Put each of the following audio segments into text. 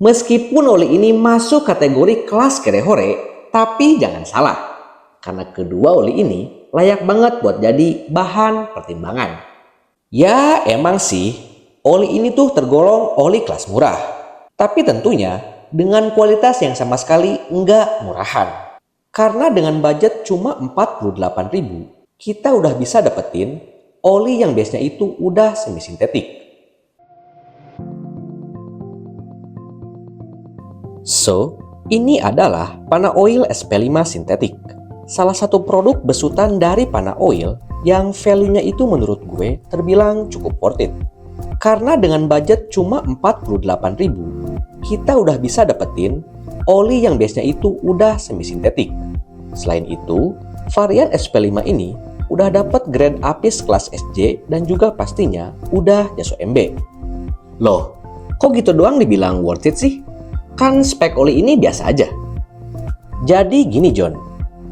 Meskipun oli ini masuk kategori kelas kere-hore, tapi jangan salah. Karena kedua oli ini layak banget buat jadi bahan pertimbangan. Ya emang sih, oli ini tuh tergolong oli kelas murah. Tapi tentunya dengan kualitas yang sama sekali nggak murahan. Karena dengan budget cuma 48.000, kita udah bisa dapetin oli yang biasanya itu udah semi sintetik. So, ini adalah Pana Oil SP5 sintetik. Salah satu produk besutan dari Pana Oil yang value-nya itu menurut gue terbilang cukup worth it. Karena dengan budget cuma 48.000, kita udah bisa dapetin oli yang biasanya itu udah semi sintetik. Selain itu, varian SP5 ini udah dapet grade APIS kelas SJ dan juga pastinya udah jas OMB. Loh, kok gitu doang dibilang worth it sih? Kan spek oli ini biasa aja. Jadi gini John,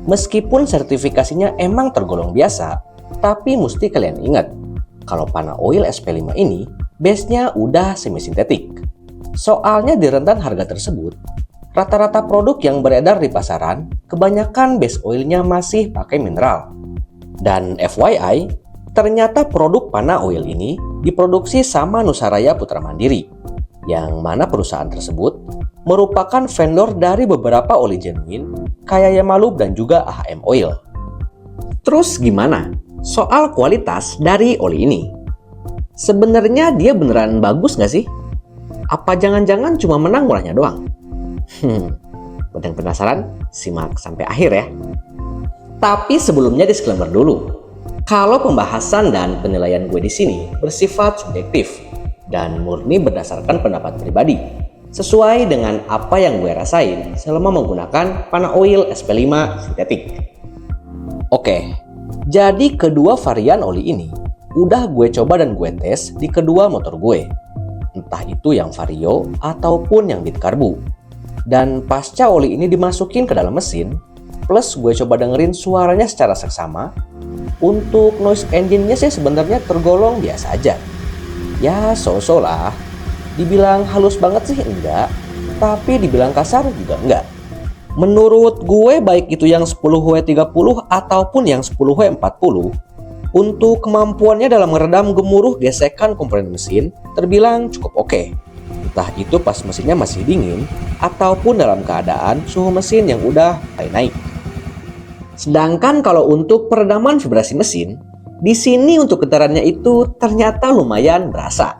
meskipun sertifikasinya emang tergolong biasa, tapi mesti kalian ingat, kalau Pana Oil SP5 ini base-nya udah semi sintetik. Soalnya di rentan harga tersebut, rata-rata produk yang beredar di pasaran, kebanyakan base oilnya masih pakai mineral. Dan FYI, ternyata produk Pana Oil ini diproduksi sama Nusaraya Putra Mandiri, yang mana perusahaan tersebut merupakan vendor dari beberapa oli genuine kayak Yamalub dan juga AHM Oil. Terus gimana soal kualitas dari oli ini? Sebenarnya dia beneran bagus nggak sih? Apa jangan-jangan cuma menang murahnya doang? Buat yang penasaran, simak sampai akhir ya. Tapi sebelumnya disclaimer dulu. Kalau pembahasan dan penilaian gue di sini bersifat subjektif dan murni berdasarkan pendapat pribadi, sesuai dengan apa yang gue rasain selama menggunakan Pana Oil SP5 sintetik. Oke, jadi kedua varian oli ini udah gue coba dan gue tes di kedua motor gue. Entah itu yang Vario ataupun yang Bitcarbu. Dan pasca oli ini dimasukin ke dalam mesin, plus gue coba dengerin suaranya secara seksama, untuk noise engine-nya sih sebenarnya tergolong biasa aja. Ya so-so lah. Dibilang halus banget sih enggak, tapi dibilang kasar juga enggak. Menurut gue baik itu yang 10W30 ataupun yang 10W40, untuk kemampuannya dalam meredam gemuruh gesekan komponen mesin terbilang cukup oke. Entah itu pas mesinnya masih dingin ataupun dalam keadaan suhu mesin yang udah mulai naik. Sedangkan kalau untuk peredaman vibrasi mesin, di sini untuk getarannya itu ternyata lumayan berasa.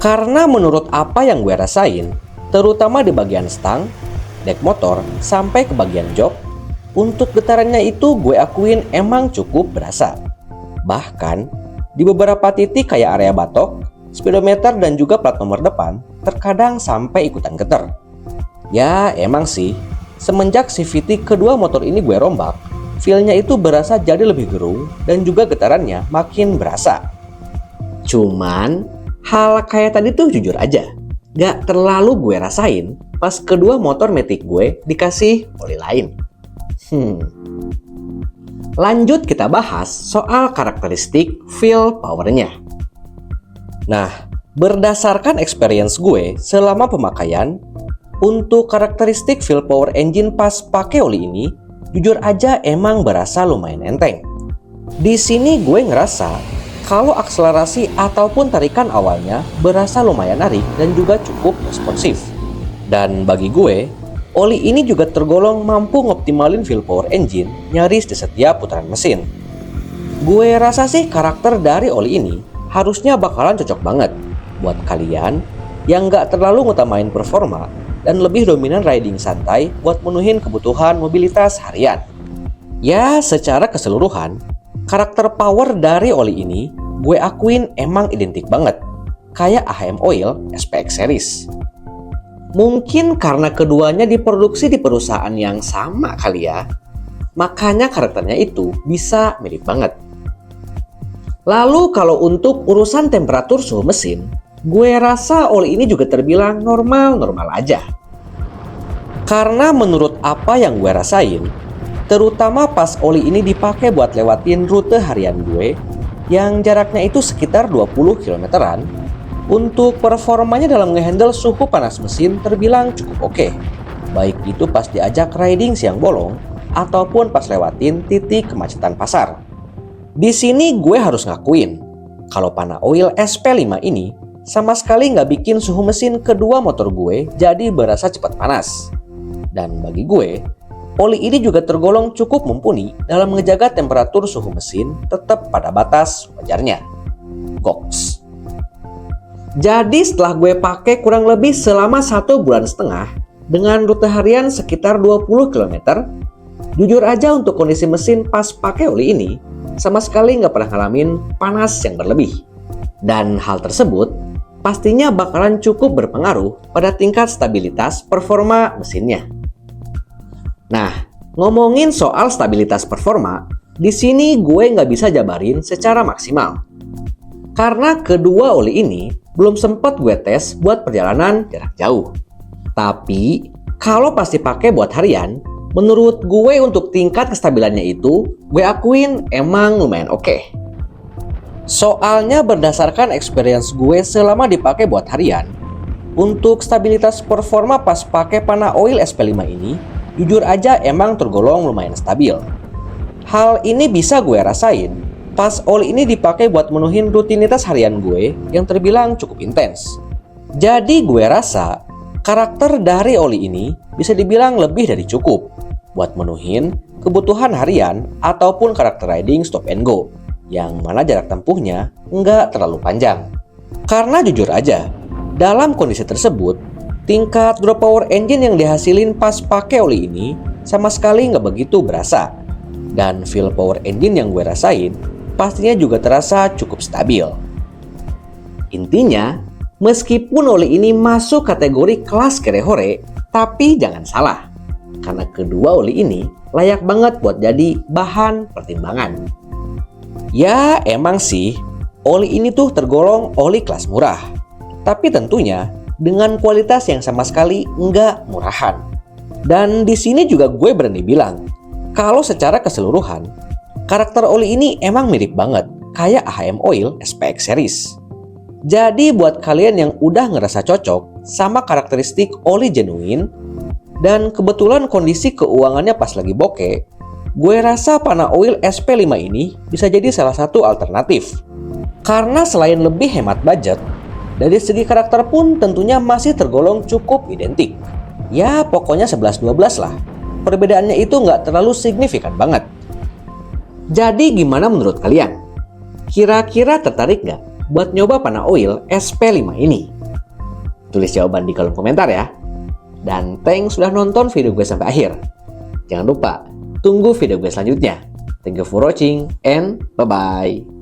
Karena menurut apa yang gue rasain, terutama di bagian stang, dek motor, sampai ke bagian jok, untuk getarannya itu gue akuin emang cukup berasa. Bahkan, di beberapa titik kayak area batok, speedometer dan juga plat nomor depan, terkadang sampai ikutan getar. Ya emang sih, semenjak CVT kedua motor ini gue rombak, feel-nya itu berasa jadi lebih gerung dan juga getarannya makin berasa. Cuman, hal kayak tadi tuh jujur aja, gak terlalu gue rasain pas kedua motor Matic gue dikasih oli lain. Lanjut kita bahas soal karakteristik feel powernya. Nah, berdasarkan experience gue selama pemakaian, untuk karakteristik feel power engine pas pakai oli ini, jujur aja emang berasa lumayan enteng. Di sini gue ngerasa kalau akselerasi ataupun tarikan awalnya berasa lumayan narik dan juga cukup responsif. Dan bagi gue, oli ini juga tergolong mampu ngoptimalin feel power engine nyaris di setiap putaran mesin. Gue rasa sih karakter dari oli ini harusnya bakalan cocok banget buat kalian yang gak terlalu ngutamain performa dan lebih dominan riding santai buat menuhin kebutuhan mobilitas harian. Ya, secara keseluruhan, karakter power dari oli ini gue akuin emang identik banget, kayak AHM Oil SPX Series. Mungkin karena keduanya diproduksi di perusahaan yang sama kali ya, makanya karakternya itu bisa mirip banget. Lalu kalau untuk urusan temperatur suhu mesin, gue rasa oli ini juga terbilang normal-normal aja. Karena menurut apa yang gue rasain, terutama pas oli ini dipakai buat lewatin rute harian gue, yang jaraknya itu sekitar 20 kilometeran, Untuk performanya dalam ngehandle suhu panas mesin terbilang cukup oke. Baik itu pas diajak riding siang bolong ataupun pas lewatin titik kemacetan pasar. Di sini gue harus ngakuin kalau Pana Oil SP5 ini sama sekali nggak bikin suhu mesin kedua motor gue jadi berasa cepat panas. Dan bagi gue, oli ini juga tergolong cukup mumpuni dalam menjaga temperatur suhu mesin tetap pada batas wajarnya. Goks. Jadi setelah gue pakai kurang lebih selama 1,5 bulan dengan rute harian sekitar 20 km, jujur aja untuk kondisi mesin pas pakai oli ini sama sekali nggak pernah ngalamin panas yang berlebih. Dan hal tersebut pastinya bakalan cukup berpengaruh pada tingkat stabilitas performa mesinnya. Nah, ngomongin soal stabilitas performa, di sini gue nggak bisa jabarin secara maksimal. Karena kedua oli ini belum sempat gue tes buat perjalanan jarak jauh. Tapi, kalau pasti pakai buat harian, menurut gue untuk tingkat kestabilannya itu, gue akuin emang lumayan oke. Soalnya berdasarkan experience gue selama dipakai buat harian, untuk stabilitas performa pas pakai Pana Oil SP5 ini, jujur aja emang tergolong lumayan stabil. Hal ini bisa gue rasain pas oli ini dipakai buat menuhin rutinitas harian gue yang terbilang cukup intens. Jadi gue rasa karakter dari oli ini bisa dibilang lebih dari cukup buat menuhin kebutuhan harian ataupun karakter riding stop and go yang mana jarak tempuhnya nggak terlalu panjang. Karena jujur aja, dalam kondisi tersebut, tingkat drop power engine yang dihasilin pas pakai oli ini sama sekali nggak begitu berasa. Dan feel power engine yang gue rasain pastinya juga terasa cukup stabil. Intinya, meskipun oli ini masuk kategori kelas kerehore, tapi jangan salah, karena kedua oli ini layak banget buat jadi bahan pertimbangan. Ya emang sih, oli ini tuh tergolong oli kelas murah, tapi tentunya dengan kualitas yang sama sekali nggak murahan. Dan di sini juga gue berani bilang, kalau secara keseluruhan, karakter oli ini emang mirip banget kayak AHM Oil SPX Series. Jadi buat kalian yang udah ngerasa cocok sama karakteristik oli genuine dan kebetulan kondisi keuangannya pas lagi bokeh, gue rasa Pana Oil SP5 ini bisa jadi salah satu alternatif. Karena selain lebih hemat budget, dari segi karakter pun tentunya masih tergolong cukup identik. Ya pokoknya 11-12 lah. Perbedaannya itu nggak terlalu signifikan banget. Jadi gimana menurut kalian? Kira-kira tertarik nggak buat nyoba Pana Oil SP5 ini? Tulis jawaban di kolom komentar ya. Dan thanks sudah nonton video gue sampai akhir. Jangan lupa, tunggu video gue selanjutnya. Thank you for watching and bye-bye.